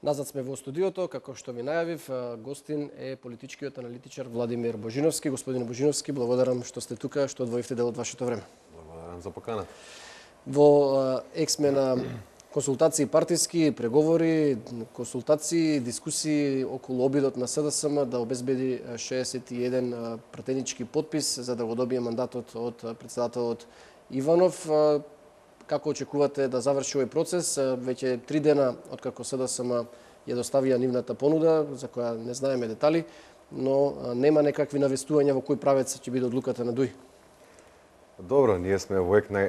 Назад сме во студиото, како што ви најавив, гостин е политичкиот аналитичар Владимир Божиновски. Господин Божиновски, благодарам што сте тука, што одвоивте дел од вашето време. Благодарам за поканата. Во ексме на консултации партиски, преговори, консултации, дискусии околу обидот на СДСМ да обезбеди 61 пратенички подпис за да го добие мандатот од претседателот Иванов. Како очекувате да заврши овој процес? Веќе 3 дена откако СДСМ ја доставија нивната понуда, за која не знаеме детали, но нема некакви навестувања во кој правец ќе биде одлуката на ДУИ. Добро, ние сме во ек на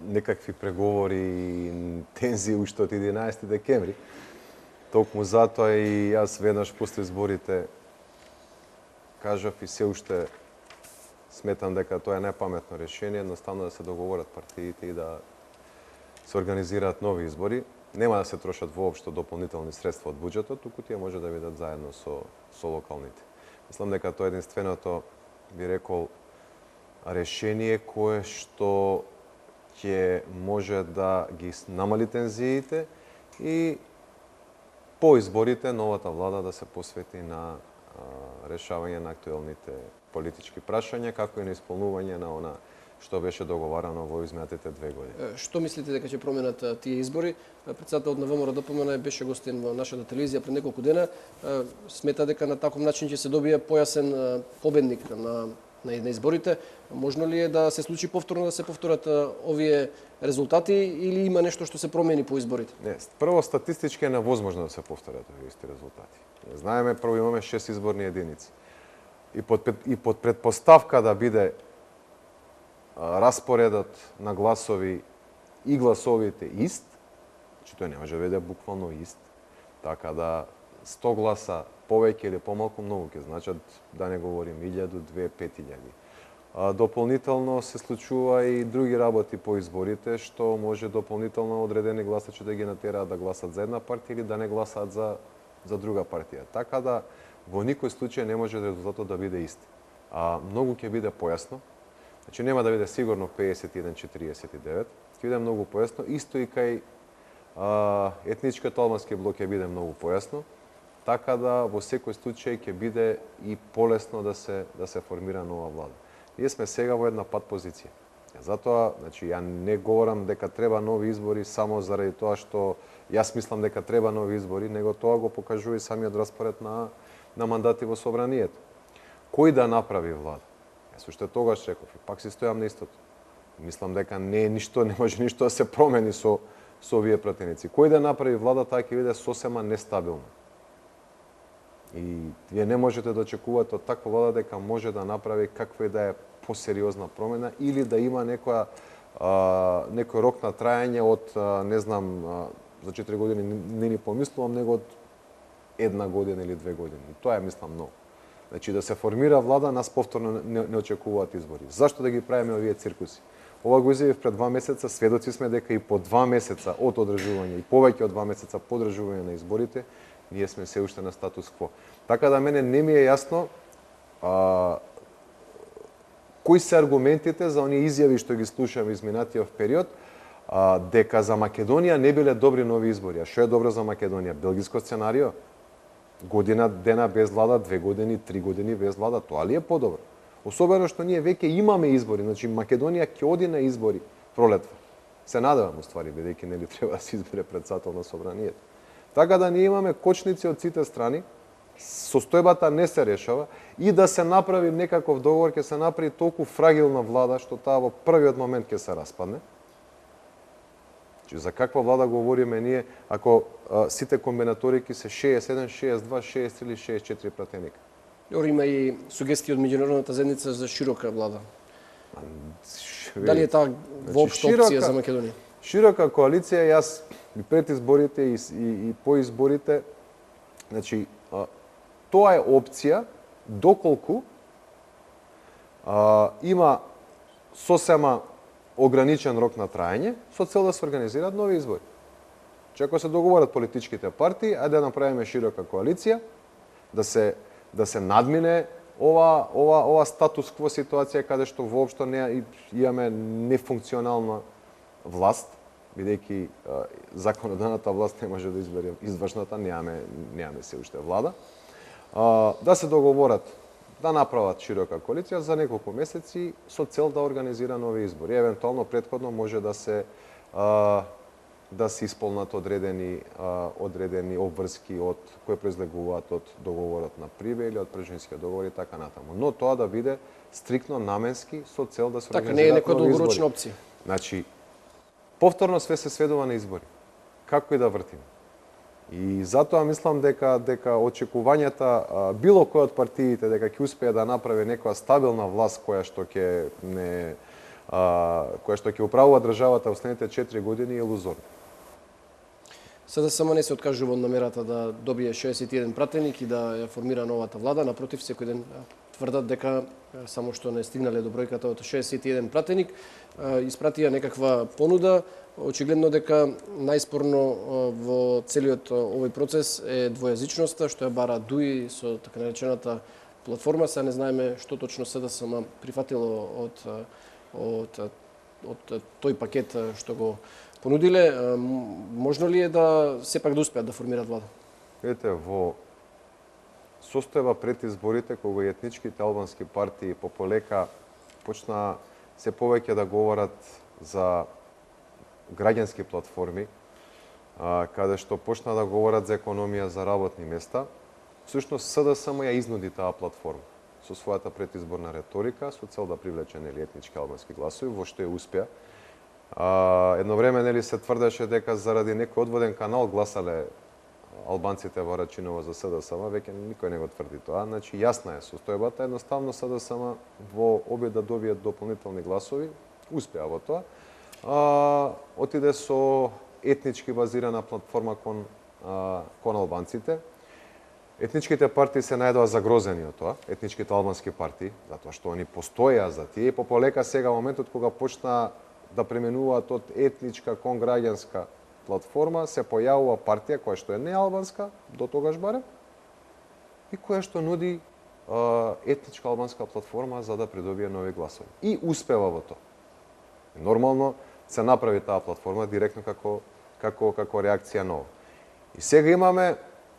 некакви преговори и тензии уште од 11 декември. Токму затоа и јас веднаш после изборите кажав и се уште сметам дека тоа е најпаметно решение, едноставно да се договорат партиите и да се организираат нови избори. Нема да се трошат воопшто дополнителни средства од буџетот, туку тие може да бидат заедно со локалните. Мислам дека тоа е единственото, би рекол, решение кое што ќе може да ги намали тензиите и по изборите новата влада да се посвети на решавање на актуелните политички прашања, како и на исполнување на она што беше договарано во изминатите 2 години. Што мислите дека ќе променат тие избори? Председателот на ВМРО ДПМН беше гостин во нашата телевизија пред неколку дена. Смета дека на таков начин ќе се добие појасен победник на изборите. Можно ли е да се случи повторно да се повторат овие резултати или има нешто што се промени по изборите? Не, прво статистички е невозможно да се повторат овие исти резултати. Знаеме, прво имаме 6 изборни единици. И под предпоставка да биде распоредот на гласови и гласовите ист, че тој не може да биде буквално ист, така да 100 гласа повеќе или помалку многу ќе значат, да не говорим 1000, 2, 5000. Дополнително се случува и други работи по изборите, што може дополнително одредени гласачи да ги натераат да гласат за една партија или да не гласаат за друга партија. Така да во никој случај не може резултатот да биде ист. Многу ќе биде појасно. Значи нема да биде сигурно 51-49, ќе биде многу појасно, исто и кај етничкиот албански блок ќе биде многу појасно, така да во секој случај ќе биде и полесно да се формира нова влада. Ние сме сега во една пат позиција. Затоа, значи ја не говорам дека треба нови избори само заради тоа што јас мислам дека треба нови избори, него тоа го покажува и самиот распоред на мандати во собранието. Кој да направи влада? Јас уште тогаш реков и пак си стојам на истото. Мислам дека не може ништо да се промени со овие пратеници. Кој да направи влада, таа ќе биде сосема нестабилна. И вие не можете да очекувате од таква влада дека може да направи каква и да е посериозна промена или да има некој рок на трајање од, не знам, за 4 години не ни помислувам, него од 1 година или 2 години. И тоа е, мислам, многу. Значи, да се формира влада, нас повторно не очекуваат избори. Зашто да ги правиме овие циркуси? Ова го изјавив пред 2 месеца, сведоци сме дека и по 2 месеца од одржување и повеќе од 2 месеца по одржување на изборите, ние сме се уште на статус кво. Така да мене не ми е јасно кои се аргументите за оние изјави што ги слушаме изминатиот период, дека за Македонија не биле добри нови избори. А што е добро за Македонија? Белгиско сценарио? Година дена без влада, 2 години, 3 години без влада, тоа ли е подобро? Особено што ние веќе имаме избори, значи Македонија ќе оди на избори пролетва. Се надевам, уствари, бидејќи нели треба да се избере претседател на собранието. Така да ние имаме кочници од сите страни, состојбата не се решава и да се направи некаков договор, ќе се направи толку фрагилна влада што таа во првиот момент ќе се распадне. За каква влада говориме ние ако сите комбинаторики се 61, 62, 63 или 64 пратеника? Има и сугестии од меѓународната заедница за широка влада. Дали е таа воопшто опција за Македонија? Широка коалиција, јас и пред изборите и по изборите, значи тоа е опција доколку има сосема ограничен рок на трајање со цел да се организираат нови избори. Че ако се договорат политичките партии, ајде да направиме широка коалиција, да се надмине ова статус кво ситуација каде што воопшто не имаме нефункционална власт, бидејќи законодавната власт не може да избере извршната, немаме се уште влада, да се договорат да направат широка коалиција за неколку месеци со цел да организира нови избори. Евентуално претходно може да се исполнат одредени обврски кои произлегуваат од договорот на Прибе или од Пржинскиот договор и така натаму. Но тоа да биде стрикно наменски со цел да се Така не е организираат некоја нови избори. долгорочна опција. Значи, повторно све се сведува на избори. Како и да вртим. И затоа мислам дека очекувањата било кој од партиите дека ќе успее да направи некоја стабилна власт која што ќе управува државата во следните 4 години е илузорно. СДСМ не се откажува од намерата да добие 61 пратеник и да ја формира новата влада. Напротив, секој ден тврдат дека само што не стигнале до бројката од 61 пратеник, испратија некаква понуда. Очигледно дека најспорно во целиот овој процес е двојазичноста, што ја бара ДУИ со така наречената платформа. Сега не знаеме што точно СДСМ прифатило од тој пакет што го понудиле. Можно ли е да сепак да успеат да формираат влада? Видите, во состојба пред изборите, кога етничките албански партии пополека почна се повеќе да говорат за граѓански платформи, каде што почна да говорат за економија, за работни места, всушност СДСМ ја изнуди таа платформа со својата предизборна реторика, со цел да привлече етнички албански гласови, во што ја успеа. Едно време се тврдеше дека заради некој одводен канал гласале албанците во Рачиново за СДСМ, веќе никој не го тврди тоа. Значи, јасна е состојбата, едноставно СДСМ во обид да добие дополнителни гласови, успеа во тоа. Отиде со етнички базирана платформа кон албанците. Етничките партии се најдоа загрозени од тоа, етничките албански партии, затоа што они постојаа за тие и пополека сега моментот кога почна да пременуваат од етничка кон граѓанска платформа, се појавува партија која што е неалбанска, до тогаш барем, и која што нуди етничка албанска платформа за да придобие нови гласови. И успева во тоа. Нормално се направи таа платформа директно како реакција на ова. И сега имаме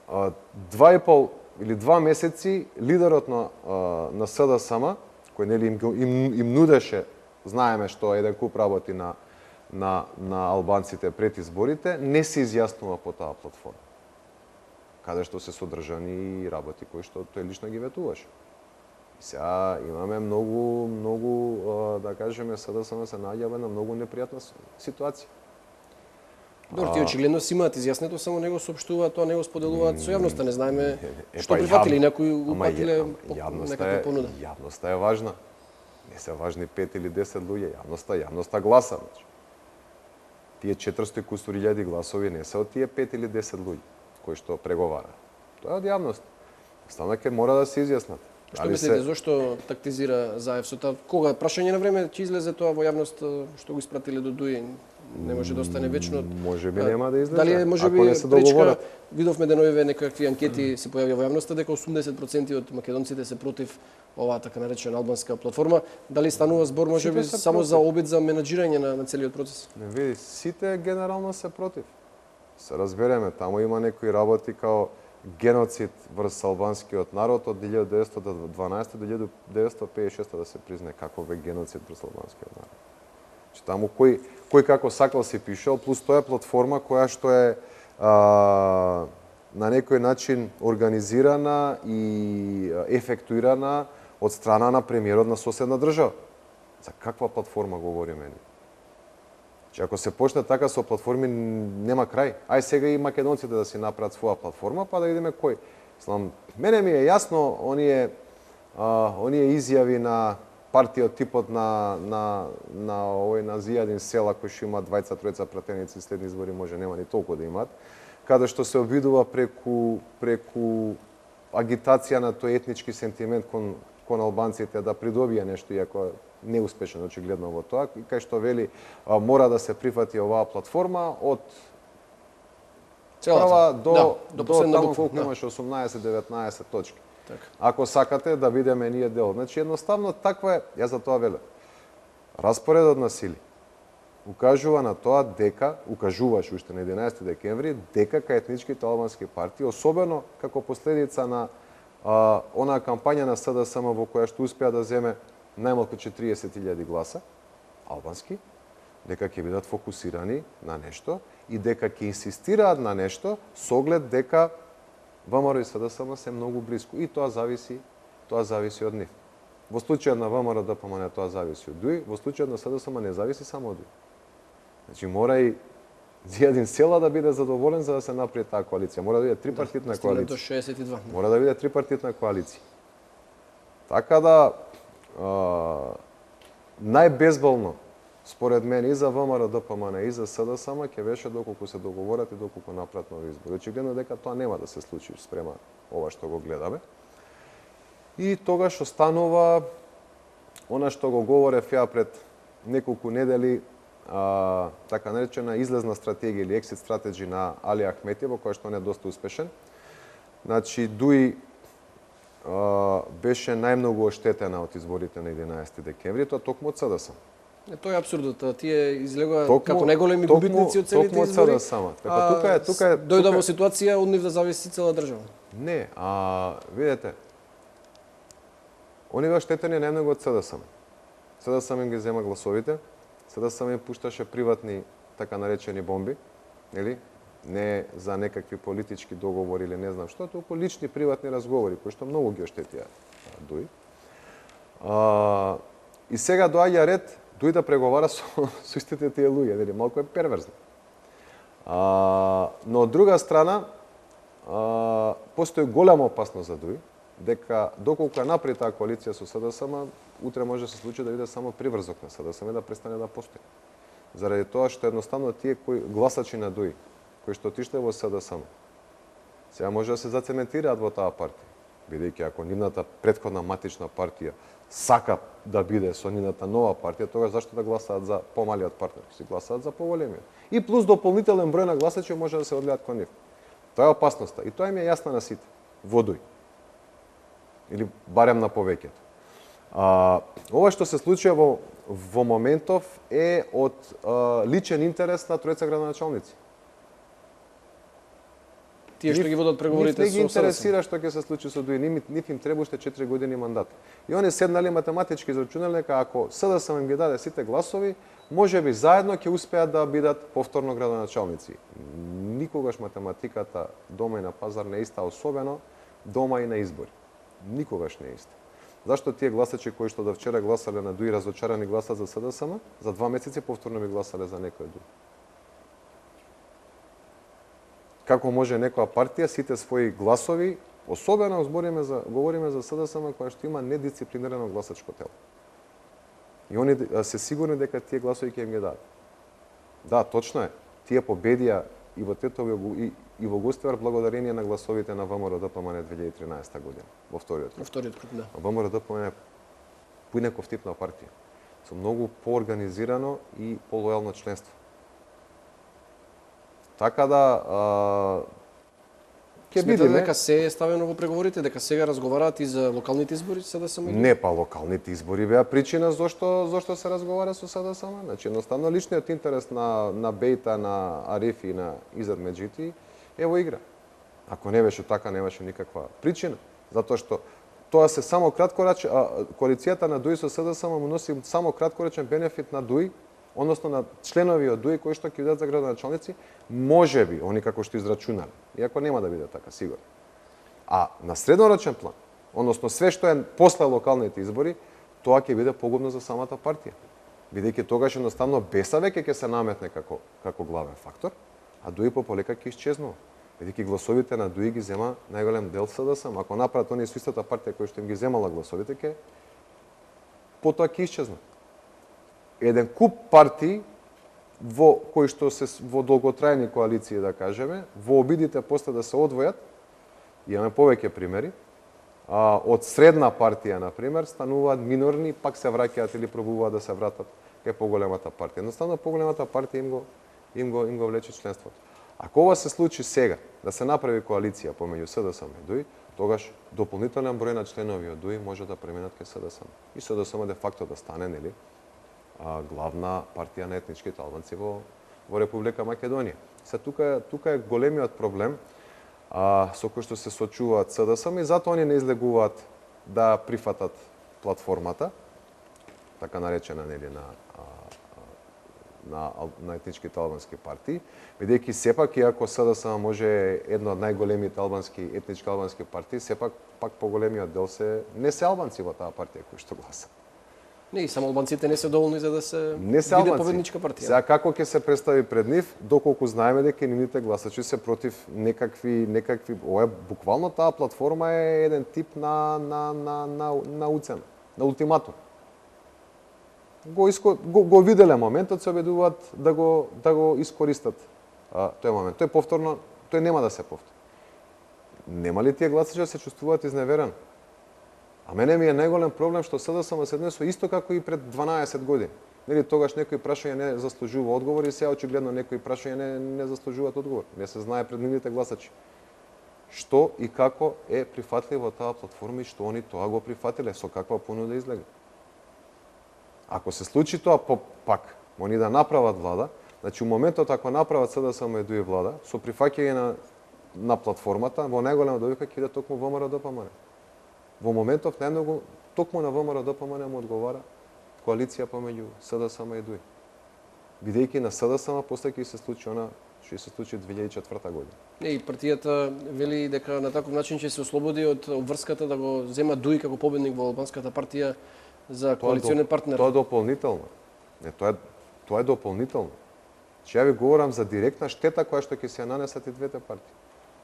2,5 или 2 месеци лидерот на СДСМ, кој им нудеше, знаеме што еден куп работи на албанците пред изборите, не се изјаснува по таа платформа. Каде што се содржани и работи кои што тој лично ги ветуваше. И сега имаме многу, да кажеме, СДСМ се наоѓа во една многу непријатна ситуација. Добро, ти очигледно си имаат изјаснето, само не го соопштуваат, тоа не го споделуваат со јавноста, не знаеме што прифатили, некои упатиле некаква понуда. Јавноста е важна. Не се важни 5 или 10 луѓе, јавноста гласа. Тие 400 кусури илјади гласови не се од тие 5 или 10 луѓе кои што преговара. Тоа е од јавност. Стана ќе мора да се изјаснат. Што мислите, зошто тактизира Заевсота? Кога прашање на време ќе излезе тоа во јавност што го испратиле до ДУИ? Не може да остане вечно. Може би нема да излезе. Дали е може би пречка? Видовме деновиве некакви анкети се појавија во јавноста дека 80% од македонците се против оваа така наречена албанска платформа. Дали станува збор може би само за обид за менаџирање на целиот процес? Не види, сите генерално се против. Се разбереме, таму има некои работи као геноцид врз албанскиот народ од 1912 до 1956 да се признае каков е геноцид врз албанскиот народ. Че таму кој како сакал си пишал, плюс тоа е платформа која што е на некој начин организирана и ефектуирана од страна на премиерот на соседна држава. За каква платформа говориме ние? Че ако се почне така со платформи, нема крај. Ај сега и македонците да си направат своја платформа, па да видиме кој. Знам, мене ми е јасно оние изјави на партија од типот на Зијадин Села, кој што има 2-3 пратеници следни избори, може нема ни толку да имаат, каде што се обидува преку агитација на тој етнички сентимент кон албанците да придобие нешто, иако неуспешен очигледно во тоа, и кај што вели мора да се прифати оваа платформа од прва до таму колку имаше 18-19 точки. Так. Ако сакате да бидеме ние дел. Значи едноставно таква е, ја за тоа велам. Распоредот на сили укажува на тоа дека, укажуваше уште на 11 декември, дека кај етничките албански партии, особено како последица на онаа кампања на СДСМ во која што успеа да земе најмалку 40.000 гласа, албански, дека ќе бидат фокусирани на нешто и дека ќе инсистираат на нешто со оглед дека ВМРО и СДСМ се многу близко. И тоа зависи од нив. Во случајот на ВМРО ДПМН тоа зависи од ДУИ, во случајот на СДСМ не зависи само од ДУИ. Значи мора и Зијадин Села да биде задоволен за да се направи таа коалиција. Мора да биде трипартитна коалиција. До 62. Мора да биде трипартитна коалиција. Така да најбезболно според мен и за ВМРО ДПМН и за СДСМ ќе беше доколку се договорат и доколку направат нови избори. Очигледно дека тоа нема да се случи спрема ова што го гледаме. И тогаш останува она што го говорев ја пред неколку недели, така наречена излезна стратегија или exit strategy на Али Ахметиева, која што не е доста успешен. Значи, ДУИ беше најмногу оштетена од изборите на 11 декември, тоа токму од СДСМ. Тоа е абсурдот. Тие излегува како најголеми губитници од целите избори. Тука е дојда во ситуација од нив да зависи цела држава. Не, видете, они беа оштетени најмногу од СДСМ. СДСМ им ги зема гласовите, СДСМ им пушташе приватни, така наречени бомби, нели? Не за некакви политички договори или не знам што, толку лични приватни разговори, кои што многу ги оштетија ДУИ. И сега доаѓа ред ДУИ да преговара со истите тие луѓе, нели? Малку е перверзно. Но од друга страна, постои голема опасност за ДУИ, дека доколку направи таа коалиција со СДСМ, утре може да се случи да биде само приврзок на СДСМ и да престане да постои. Заради тоа што едноставно тие кои гласачи на ДУИ, кои што отишле во СДСМ, сега може да се зацементираат во таа партија, бидејќи ако нивната претходна матична партија сака да биде со нивната нова партија, тогаш зашто да гласаат за помалиот партнер, си гласаат за поголемиот. И плюс дополнителен број на гласачи може да се одлеат кон нив. Тоа е опасноста и тоа им е јасна на сите во ДУИ. Или барем на повеќето. Ова што се случува во моментов е од личен интерес на тројца градоначалници. Тие што ги водат преговорите со СДСМ. Не ги интересира што ќе се случи со ДУИ, нив им треба уште 4 години мандат. И они седнали математички израчунале дека ако СДСМ им ги даде сите гласови, можеби заедно ќе успеат да бидат повторно градоначалници. Никогаш математиката дома и на пазар не е иста, особено дома и на избори. Никогаш не е иста. Зашто тие гласачи кои што до вчера гласале на ДУИ разочарани гласат за СДСМ, за 2 месеци повторно би гласале за некој ДУИ? Како може некоја партија сите своји гласови, особено говориме за СДСМ која што има недисциплинирано гласачко тело. И они се сигурни дека тие гласови ќе им ги дадат. Да, точно е. Тие победија и во Тетово и во Гостивар благодарение на гласовите на ВМРО ДПМН 2013 година, во вториот круг. Во вториот круг, да. ВМРО ДПМН е поинаков тип на партија, со многу поорганизирано и полојално членство. Така да ќе видиме дека се е ставено во преговорите, дека сега разговараат и за локалните избори СДСМ? Не, па локалните избори беа причина зошто се разговара со СДСМ. Значи едноставно личниот интерес на Бејта, на Ариф и на Изет Меджити е во игра. Ако не беше така, немаше никаква причина, затоа што тоа се само краткорачен коалицијата на ДУИ со СДСМ му носи само краткорачен бенефит на ДУИ, односно на членови од ДУИ кои што ќе бидат за градоначалници, можеби они како што израчунале, иако нема да биде така сигурно. А на среднорочен план, односно све што е после локалните избори, тоа ќе биде погубно за самата партија. Бидејќи тогаш едноставно Беса веќе ќе се наметне како главен фактор, а ДУИ пополека ќе исчезнува. Бидејќи гласовите на ДУИ ги зема најголем дел СДСМ. Ако направат оние со истата партија која што им ги земала гласовите, ќе потоа ќе исчезнат. Еден куп партии кои што се во долготрајни коалиции, да кажеме, во обидите после да се одвојат, имаме повеќе примери, од средна партија, например, стануваат минорни, пак се враќаат или пробуваат да се вратат кај поголемата партија. Едноставно поголемата партија им го влече членството. Ако ова се случи сега, да се направи коалиција помеѓу СДСМ и ДУИ, тогаш дополнителен број на членови од ДУИ може да преминат кај СДСМ. И СДСМ де факто да стане, нели, главна партија на етничките албанци во Република Македонија. Тука е големиот проблем со кој што се сочуваат СДСМ и затоа они не излегуваат да прифатат платформата, така наречена нели на етничките албански партии, бидејќи сепак иако СДСМ може една од најголемите етнички албански партии, сепак пак поголемиот дел не се албанци во таа партија кои што гласат. Не, и само албанците не се доволни за да се биде победничка партија. Сега како ќе се представи пред нив, доколку знаеме дека нивните гласачи се против некакви ова е буквално таа платформа е еден тип на уцена, на ултиматум. Го виделе моментот, се обидуваат да го искористат тој момент. Тој повторно, тој нема да се повтори. Нема ли тие гласачи да се чувствуваат изневерени? А мене ми е најголем проблем што СДСМ се днесо исто како и пред 12 години. Нели тогаш некои прашања не заслужува одговор и сега очигледно некои прашања не заслужуваат одговор. Не се знае пред нивните гласачи. Што и како е прифатливо таа платформа и што они тоа го прифатиле, со каква понуда излега. Ако се случи тоа пак, они да направат влада, значи у моментот ако направат СДСМ и дуи влада, со прифаќање на платформата, во најголема добивка ќе иде токму ВМРО ДПМН. Во моментов најмногу токму на ВМРО ДПМН му одговара коалиција помеѓу СДСМ и ДУИ. Бидејќи на СДСМ после ќе се случи она што се случи 2004 година. И партијата вели дека на таков начин ќе се ослободи од обврската да го зема ДУИ како победник во албанската партија за коалиционен партнер. Тоа е дополнително. Не, тоа е дополнително. Че ја ви говорам за директна штета која што ќе се нанесат и двете партии.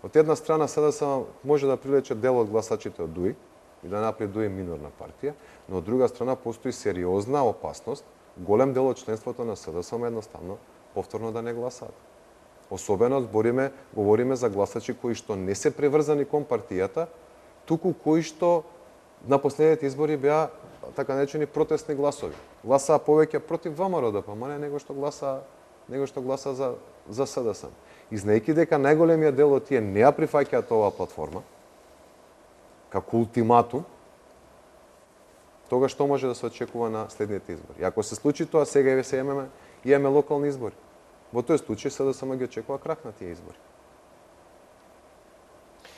Од една страна СДСМ може да привлече дел од гласачите од ДУИ и да направи ДУИ минорна партија, но од друга страна постои сериозна опасност голем дел од членството на СДСМ едноставно повторно да не гласаат. Особено говориме за гласачи кои што не се приврзани кон партијата, туку кои што на последните избори беа така наречени протестни гласови. Гласаа повеќе против ВМРО ДПМН него што гласа за СДСМ. И знаејќи дека најголемиот дел од тие не ја прифаќаат оваа платформа како ултиматум, тогаш што може да се очекува на следните избори? И ако се случи тоа, сега имаме локални избори. Во тој случај СДСМ ги очекува крах на тие избори.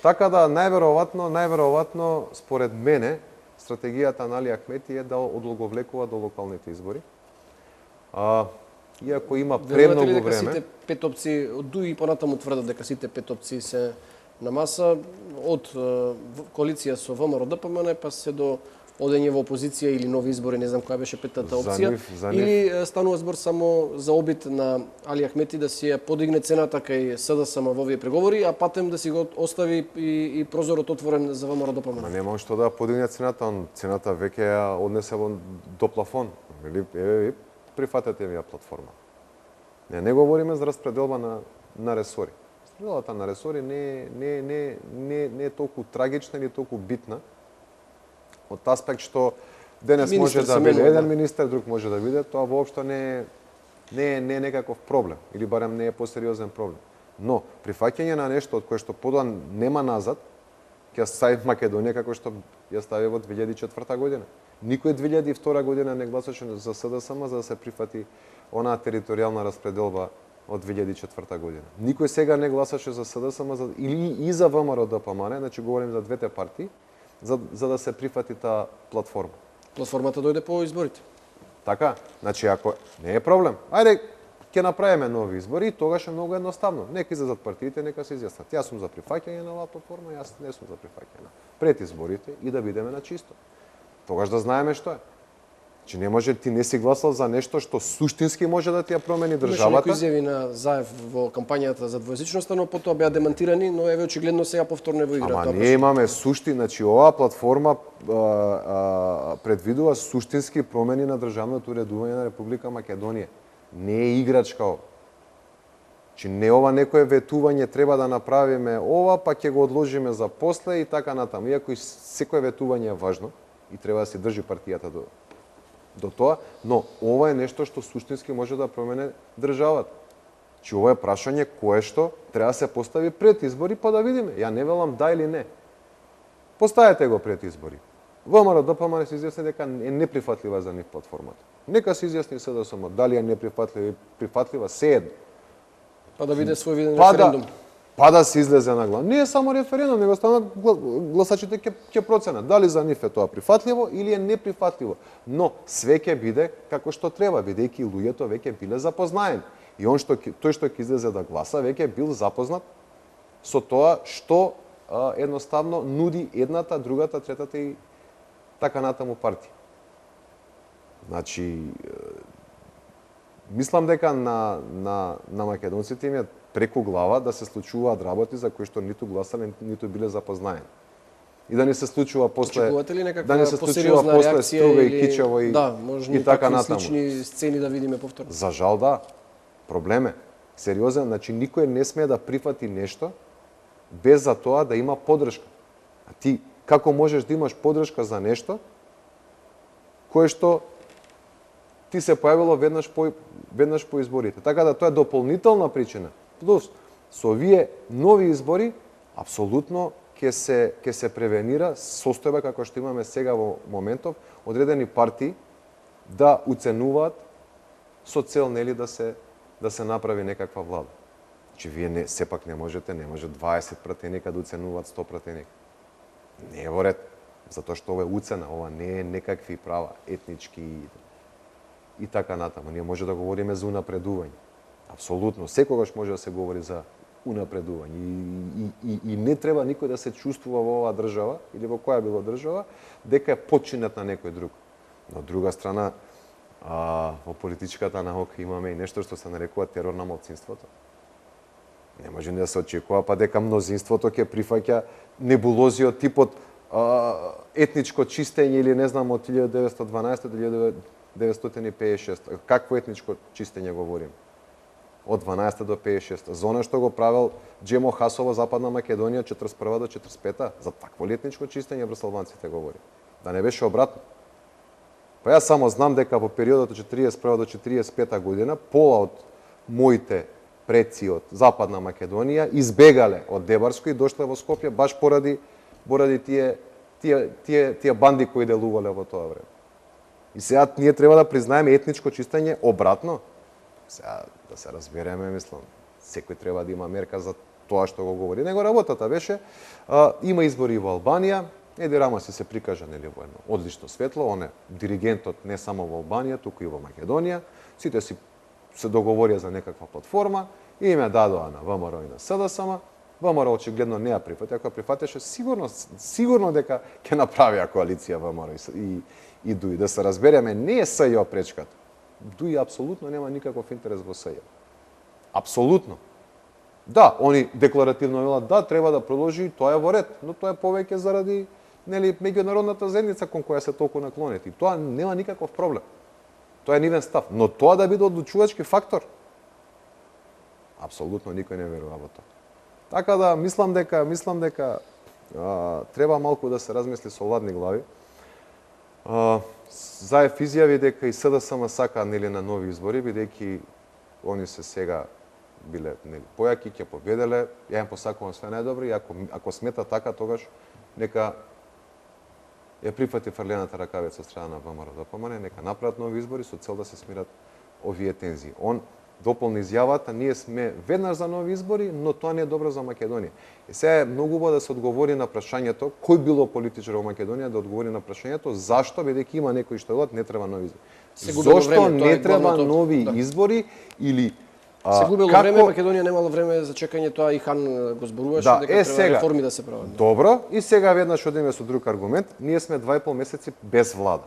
Така да најверојатно според мене стратегијата на Али Ахмети е да одолговлекува до локалните избори. Иако има премногу време. Дека сите пет опции од ДУИ понатаму тврдат дека сите пет опции се на маса од коалиција со ВМРО ДПМН па се до одење во опозиција или нови избори, не знам која беше петтата опција, или станува збор само за обид на Али Ахмети да си ја подигне цената кај СДСМ во овие преговори, а патем да си го остави и прозорот отворен за ВМРО ДПМН. Нема што да подигне цената, цената веќе ја однесе до плафон. Прифатете ми ја платформа. Не говориме за распределба на ресори. Распределбата на ресори не е толку трагична или толку битна, од аспект што денес може да биде еден министер, друг може да биде, тоа воопшто не е некаков проблем, или барем не е посериозен проблем. Но, прифаќање на нешто од кое што подоа нема назад, ќе ја стави Македонија како што ја стави во 2004 година. Никој 2002 година не гласаше за СДСМ за да се прифати онаа територијална распределба од 2004 година. Никој сега не гласаше за СДСМ или и за ВМРО ДПМН, значи говорим за двете партии, за да се прифати таа платформа. Платформата дојде по изборите. Така, значи ако не е проблем, ајде ќе направиме нови избори и тогаш е многу едноставно. Нека излезат партиите, нека се изјаснат. Јас сум за прифаќање на оваа платформа, јас не сум за прифаќање пред изборите и да бидеме на чисто. Тогаш да знаеме што е. Че не може ти не си гласал за нешто што суштински може да ти ја промени државата. Имаше некои изјави на Заев во кампањата за двојазичноста, но потоа беа демантирани, но еве очигледно сега повторно во игра. Ама ние имаме значи оваа платформа предвидува суштински промени на државното уредување на Република Македонија. Не е играчка ова. Че не ова некое ветување треба да направиме ова, па ќе го одложиме за после и така натаму. Иако и секое ветување е важно и треба да се држи партијата до тоа, но ова е нешто што суштински може да промене државата. Че ова е прашање кое што треба да се постави пред избори, па да видиме. Ја не велам да или не. Поставете го пред избори. ВМРО ДПМН се изјасни дека е неприфатлива за нив платформата. Нека се изјасни СДСМ дали е неприфатлива и прифатлива, се едно. Па да биде свој виден Па референдум. да се излезе на глас. Не е само референдум, него станат гласачите ќе проценат дали за нив е тоа прифатливо или е неприфатливо. Но све ќе биде како што треба, бидејќи луѓето веќе биле запознаени. И тој што ќе излезе да гласа веќе бил запознат со тоа што едноставно нуди едната, другата, третата и така натаму партија. Значи, мислам дека на македонците им е преку глава да се случуваат работи за кои што ниту гласале, ниту биле запознаени. И да не се случува после Очекувате ли некаква да не се случува посериозна после реакција Струве и или Кичево и да, можни и така такви натаму. слични сцени да видиме повторно? За жал да. Проблем е сериозен, значи никој не смее да прифати нешто без за тоа да има поддршка. А ти како можеш да имаш поддршка за нешто кое што ти се појавило веднаш по изборите. Така да тоа е дополнителна причина. Плюс со овие нови избори апсолутно ќе се превенира состојба како што имаме сега во моментов одредени партии да уценуваат со цел нели да се направи некаква влада. Значи вие сепак не може 20 пратеника да уценуваат 100 пратеника. Не е во ред, затоа што ова е уцена, ова не е некакви права етнички и така натаму. Ние може да говориме за унапредување. Апсолутно, секогаш може да се говори за унапредување и не треба никој да се чувствува во оваа држава или во која било држава дека е подчинет на некој друг. Но од друга страна, во политичката наука имаме и нешто што се нарекува терор на малцинството. Не може да се очекува па дека мнозинството ќе прифаќа небулози од типот етничко чистење или не знам од 1912 до 1956. Какво етничко чистење говорим? Од 12 до 56. За оно што го правил Джемо Хасово Западна Македонија 41 до 45. За такво ли етничко чистење брсалбанците говори? Да не беше обратно. Па јас само знам дека во периодот од 41 до 45 година пола од моите предци од Западна Македонија избегале од Дебарско и дошле во Скопје баш поради тие банди кои делувале во тоа време. И сега ние треба да признаеме етничко чистење обратно. Сега да се разбереме, мислам, секој треба да има мерка за тоа што го говори. Него работата беше, има избори во Албанија, Еди Рамаси се прикажа нели во едно одлично светло, он е диригентот не само во Албанија, туку и во Македонија. Сите си се договорија за некаква платформа и им ја дадоа на ВМРО и на СДСМ. ВМРО очигледно не ја прифати, ако ја прифатеше сигурно дека ќе направија коалиција ВМРО и ДУИ. Да се разбереме, не е СЈО пречката. ДУИ апсолутно нема никаков интерес во СЈО. Апсолутно. Да, они декларативно велат да, треба да продолжи, тоа е во ред, но тоа е повеќе заради меѓународната заедница кон која се толку наклонети. Тоа нема никаков проблем. Тоа е нивен став, но тоа да биде одлучувачки фактор, апсолутно никој не верува во тоа. Така да мислам дека треба малку да се размисли со ладни глави. Заев изјави дека и СДСМ сака нели на нови избори, бидејќи они се сега биле нели појаки, ќе победеле. Ја им посакувам све најдобро и ако смета така, тогаш нека ја прифати фрлената ракавица од страна на ВМРО ДПМН, нека направат нови избори со цел да се смират овие тензии. Он дополни изјавата, ние сме веднаш за нови избори, но тоа не е добро за Македонија. И сега е многу убаво да се одговори на прашањето кој било политичар во Македонија да одговори на прашањето зашто бидејќи има некои што велат не треба нови избори. Зошто не треба нови избори или се губело време, Македонија немало време за чекање, тоа и Хан го зборуваше дека треба реформи да се прават. Добро, и сега веднаш одиме со друг аргумент, ние сме 2,5 месеци без влада.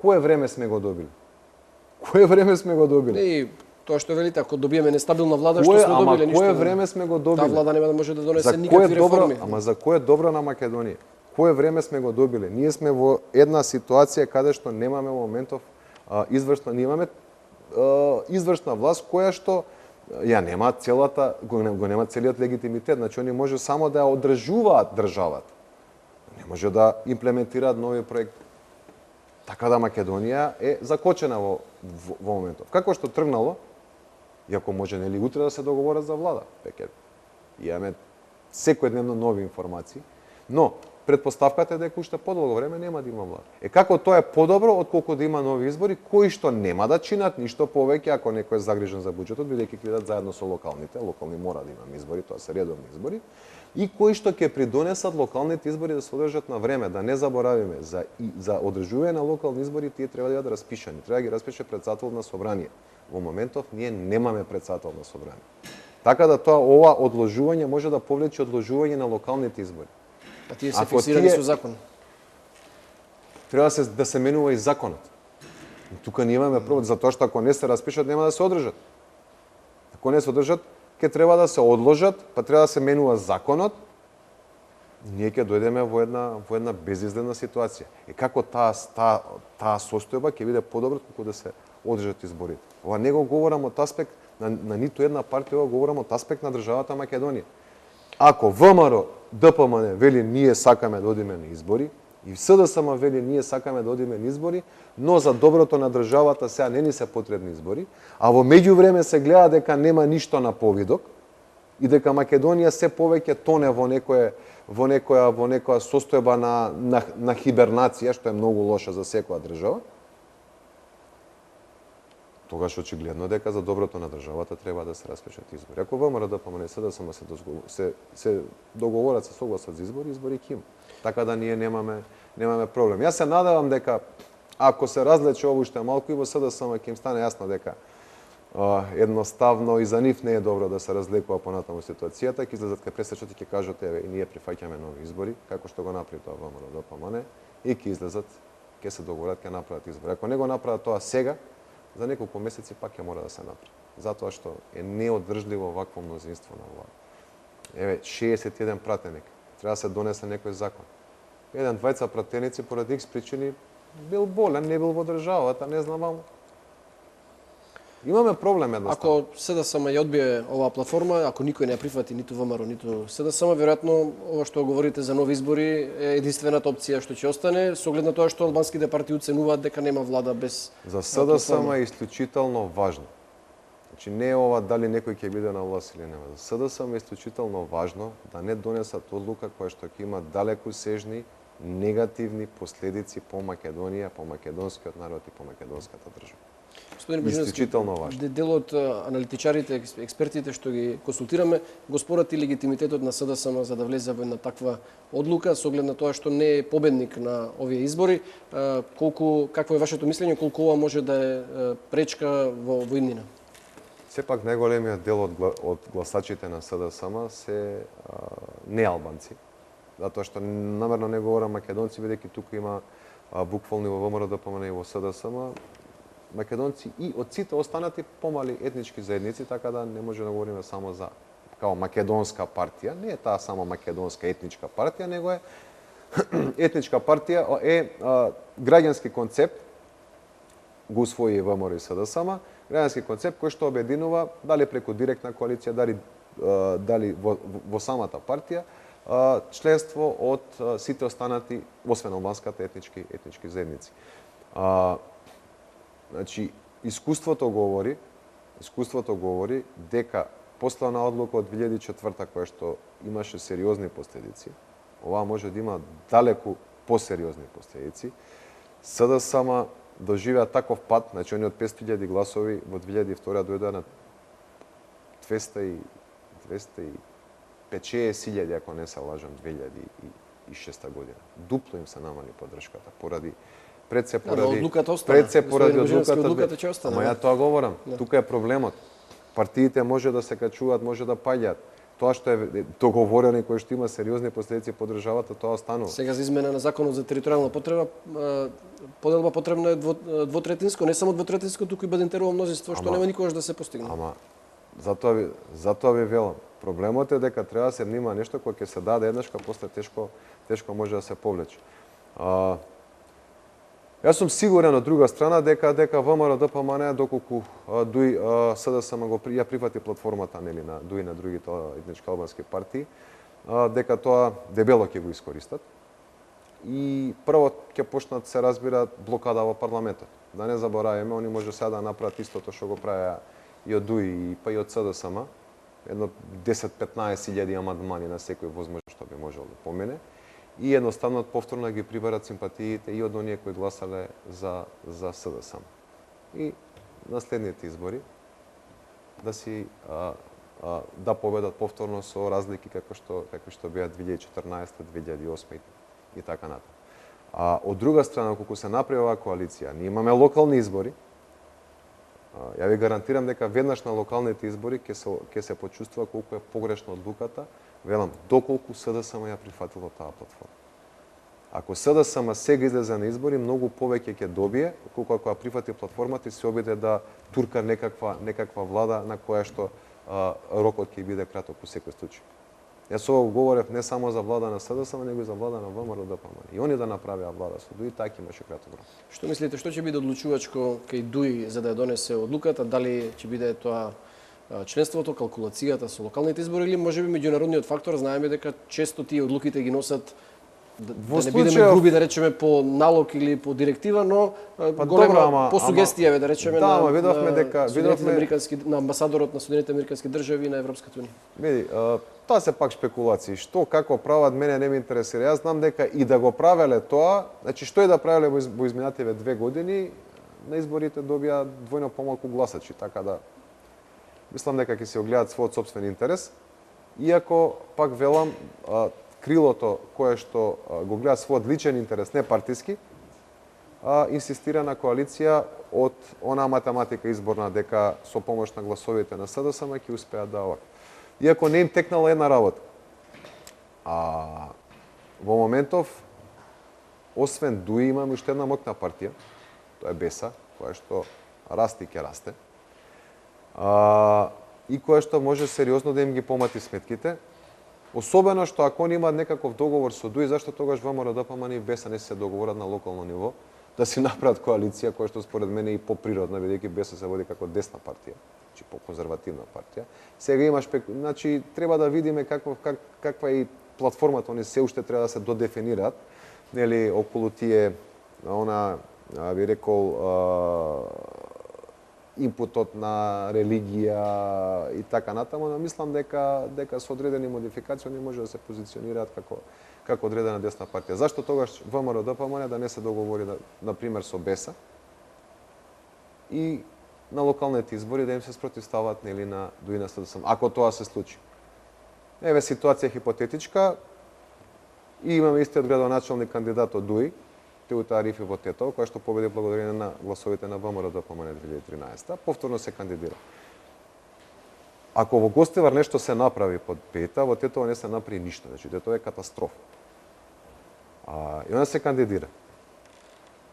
Кое време сме го добили? Кое време сме го добили? И тоа што велите, ако добиеме нестабилна влада, што сме добиле ништо. Кое време сме го добиле? Таа влада нема да може да донесе никакви реформи. Ама за кое добро на Македонија? Кое време сме го добиле? Ние сме во една ситуација каде што немаме моментов извршна, немаме извршна власт која што ја нема го нема целиот легитимитет, значи они може само да ја одржуваат државата. Не може да имплементираат нови проекти. Така да Македонија е закочена во моментов. Како што тргнало, иако може нели утре да се договорат за влада, веќе имаме секојдневно нови информации, но Предпоставката е дека уште подолго време нема да има влада. Како тоа е подобро отколку да има нови избори, кои што нема да чинат ништо повеќе ако некој е загрижен за буџетот, бидејќи ќе идат заедно со локалните мора да имаме избори, тоа се редовни избори, и кои што ќе придонесат локалните избори да се одржат на време, да не заборавиме за одржување на локални избори тие треба да бидат распишани, треба да ги распише председател на собрание. Во моментов ние немаме председател на собрание. Така да ова одложување може да повлече одложување на локалните избори. А тие се фиксирани со закон. Треба да се менува и законот. Тука ние имаме проблем, затоа што ако не се распишат, нема да се одржат. Ако не се одржат, ќе треба да се одложат, па треба да се менува законот, ние ќе дојдеме во една безизгледна ситуација. Како таа состојба ќе биде подобро како да се одржат изборите. Ова не го говорам од аспект на ниту една партија, ова говорам од аспект на државата Македонија. Ако ВМРО, ДПМН вели ние сакаме да одиме на избори, и СДСМ вели ние сакаме да одиме на избори, но за доброто на државата сега не ни се потребни избори, а во меѓувреме се гледа дека нема ништо на повидок и дека Македонија се повеќе тоне во некоја состојба на хибернација, што е многу лоша за секоја држава, тогаш очигледно дека за доброто на државата треба да се распишат избори. Ако ВМРО, ДПМН и СДСМ се договорат, се согласат за избори ќе има. Така да ние немаме проблем. Јас се надевам дека ако се разлече ово уште малку и во СДСМ ќе им стане јасно дека едноставно и за нив не е добро да се разлекува понатаму ситуацијата, ќе излезат кај пресечот и ќе кажат еве и ние прифаќаме нови избори, како што го направи тоа ВМРО, ДПМН, и ќе излезат, ќе се договорат, ќе направат избори. Ако не го направат тоа сега, за неколку месеци пак ќе мора да се направи. Затоа што е неодржливо вакво мнозинство на влада. Еве, 61 пратеник. Треба да се донесе некој закон. Еден, двајца пратеници поради X причини бил болен, не бил во државата, не знам. Имаме проблем едноставно. Ако СДСМ ја одбие оваа платформа, ако никој не ја прифати ниту ВМРО, ниту СДСМ, веројатно ова што говорите за нови избори е единствената опција што ќе остане, со оглед на тоа што албанските партии оценуваат дека нема влада без за СДСМ е исклучително важно. Значи не е ова дали некој ќе биде на власт или нема. За СДСМ е исклучително важно да не донесат одлука која што ќе има далекосежни негативни последици по Македонија, по македонскиот народ и по македонската држава. Господин Божиновски, дел од аналитичарите, експертите што ги консултираме, го спорат и легитимитетот на СДСМ за да влезе во една таква одлука, со оглед на тоа што не е победник на овие избори. Какво е вашето мислење, колку ова може да е пречка во иднина? Сепак најголемиот дел од гласачите на СДСМ се неалбанци. Затоа што намерно не говорам македонци, бидејќи тука има буквално во ВМРО, ДПМН и во СДСМ македонци и од сите останати помали етнички заедници, така да не може да говориме само за као македонска партија. Не е таа само македонска етничка партија, него е етничка партија е граѓански концепт, го усвои ВМРО и СДСМ, граѓански концепт кој што обединува дали преку директна коалиција, дали во самата партија, членство од сите останати, освен албанската етнички заедници. Значи, искуството говори дека после на одлука од 2004 која што имаше сериозни последици, ова може да има далеку посериозни последици. СДСМ доживеа таков пат, значи они од 500.000 гласови во 2002 дојдоа на 250.000, ако не се лажам, 2006 година. Дупло им се намали поддршката поради одлуката. Ама ја тоа говорам. Тука е проблемот. Партиите може да се качуваат, може да паѓаат. Тоа што е договорено и кој што има сериозни последици по државата, тоа останува. Сега за измена на законот за територијална потреба, поделба потребна е двотретинско, не само двотретинско, туку и бадентерово мнозинство, што нема никогаш да се постигне. Ама затоа ви велам. Проблемот е дека треба да се внима нешто кое ќе се даде еднашка, после тешко може да се повлече. Јас сум сигурен од друга страна дека ВМРО, ДПМН, доколку ДУИ СДСМ ја прифати платформата на ДУИ на другите етнички албански партии, дека тоа дебело ќе го искористат. И прво ќе почнат се разбира блокада во парламентот. Да не забораваме, они може сега да направат истото што го правеа и од ДУИ па и од СДСМ, едно 10-15 илјади амандмани на секој возможно што би можел да помене. и едноставно повторно ги приберат симпатиите и од оние кои гласале за СДСМ. И на следните избори да си да победат повторно со разлики како што беа 2014, 2008 и така натаму. А од друга страна, кога се направи оваа коалиција, ние имаме локални избори. Ја ви гарантирам дека веднаш на локалните избори ќе се почувствува колку е погрешна одлуката, велам, доколку СДСМ ја прифатило таа платформа. Ако СДСМ сега излезе на избори, многу повеќе ќе добие, колку ако ја прифати платформата и се обиде да турка некаква влада на која што рокот ќе биде краток во секој случај. Јас ова говорев не само за влада на СДСМ, него и за влада на ВМРО ДПМН. И они да направиа влада со ДУИ, така имаше краток рок. Што мислите, што ќе биде одлучувачко кај ДУИ за да ја донесе одлуката? Дали ќе биде тоа членството, калкулацијата со локалните избори или можеби меѓународниот фактор? Знаеме дека често тие одлуките ги носат да не бидеме груби, да речеме, по налог или по директива, но голема по сугестија, да речеме, на амбасадорот на Соединетите американски држави и на Европската унија. Види, тоа се пак спекулации. Што, како прават, мене не ме интересира. Јас знам дека и да го правеле тоа, значи што и да правеле во изминативе 2 години, на изборите добија двојно помалку гласачи, така да мислам дека ќе се огледаат својот сопствен интерес. Иако, пак велам, крилото кое што го гледа својот личен интерес, не партиски, инсистира на коалиција од онаа математика изборна дека со помош на гласовите на СДСМ ќе успеат да ова. Иако не им текнала една работа. Во моментов, освен ДУИ, имаме уште една моќна партија, тоа е БЕСА, која што расте и ќе расте, и која што може сериозно да им ги помати сметките. Особено што ако они имаат некаков договор со ДУИ, зашто тогаш ВМРО ДПМН и БЕСА не се договорат на локално ниво да си направат коалиција која што според мене е и поприродна, бидејќи БЕСА се води како десна партија, значи по-конзервативна партија. Сега имаш значи треба да видиме каква е и платформата, они се уште треба да се додефинираат, нели околу тие би рекол импутот на религија и така натаму, но мислам дека со одредени модификации они може да се позиционираат како одредена десна партија. Зашто тогаш ВМРО ДПМН да не се договори на пример со БЕСА и на локалните избори да им се спротивстават нели на ДУИ на СДСМ, ако тоа се случи. Еве ситуација хипотетичка и имаме истиот градоначалник кандидат од ДУИ, Теута Арифи во Тетово, која што победи благодарение на гласовите на ВМРО ДПМН 2013, повторно се кандидира. Ако во Гостивар нешто се направи под пета, во Тетово не се направи ништо, значи Тетово е катастрофа. И она се кандидира.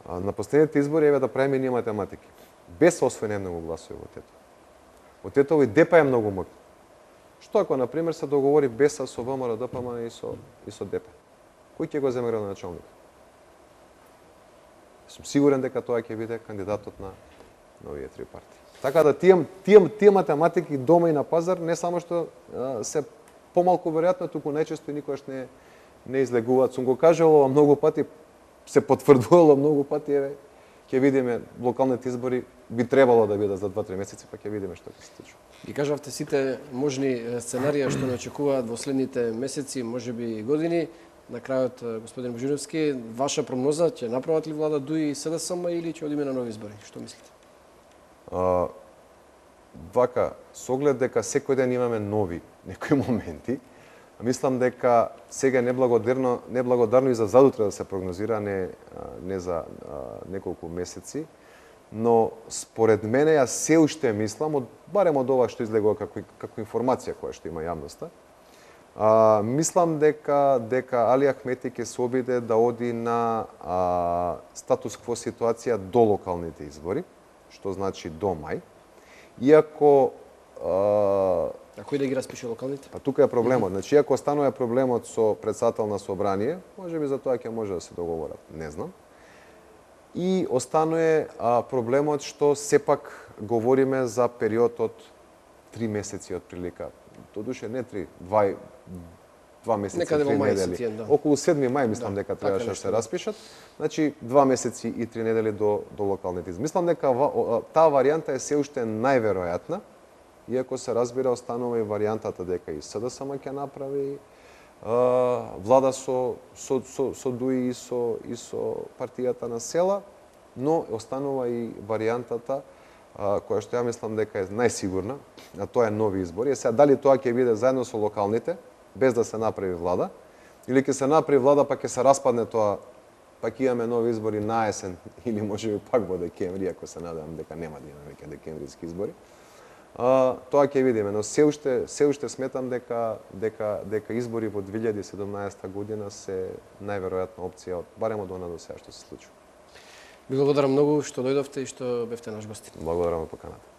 На последните избори еве да правиме ние математики. Без освоени многу гласови во Тетово. Во Тетово и ДП е многу моќна. Што ако на пример се договори БЕСА со ВМРО ДПМН и со ДП? Кој ќе го земе градоначалник? Сум сигурен дека тоа ќе биде кандидатот на овие три партии. Така да тие математики дома и на пазар не само што се помалку веројатно, туку најчесто и никогаш не излегуваат. Сум го кажал ова многу пати, се потврдувало многу пати, еве ќе видиме локалните избори би требало да бидат за 2-3 месеци, па ќе видиме што ќе се случи. Ги кажавте сите можни сценарија што не очекуваат во следните месеци, можеби и години. На крајот, господин Божиновски, ваша прогноза, ќе направат ли влада ДУИ и СДСМ или ќе одиме на нови избори? Што мислите? Вака, со оглед дека секој ден имаме нови некои моменти, мислам дека сега е неблагодарно и за задутре да се прогнозира, не за неколку месеци, но според мене јас се уште мислам, барем од ова што излегува како информација која што има јавноста, мислам дека Али Ахмети ќе се обиде да оди на статус кво ситуација до локалните избори, што значи до мај. Иако А кој да ги распише локалните? Па тука е проблемот. Значи, иако останува проблемот со председател на собрание, можеби за тоа ќе може да се договорат, не знам. И останува проблемот што сепак говориме за период од 3 месеци од прилика. Додуше не 3, 2 месеци, 3 недели. Да. Околу 7 мај мислам дека требаше да се распишат. Значи 2 месеци и 3 недели до локалните избори. Мислам дека таа варијанта е се уште најверојатна, иако се разбира останува и варијантата дека и СДСМ ќе направи влада со ДУИ и со партијата на села, но останува и варијантата која што ја мислам дека е најсигурна, а тоа е нови избори. Сега дали тоа ќе биде заедно со локалните, без да се направи влада, или ќе се направи влада па ќе се распадне тоа, па ќе имаме нови избори на есен или можеби пак во декември, ако се надевам дека нема да имаме веќе декемврийски избори. Тоа ќе видиме, но се уште сметам дека избори во 2017 година се најверојатна опција барем од она до сега што се случува. Ви благодарам многу што дојдовте и што бевте наш гости. Благодарам на поканата.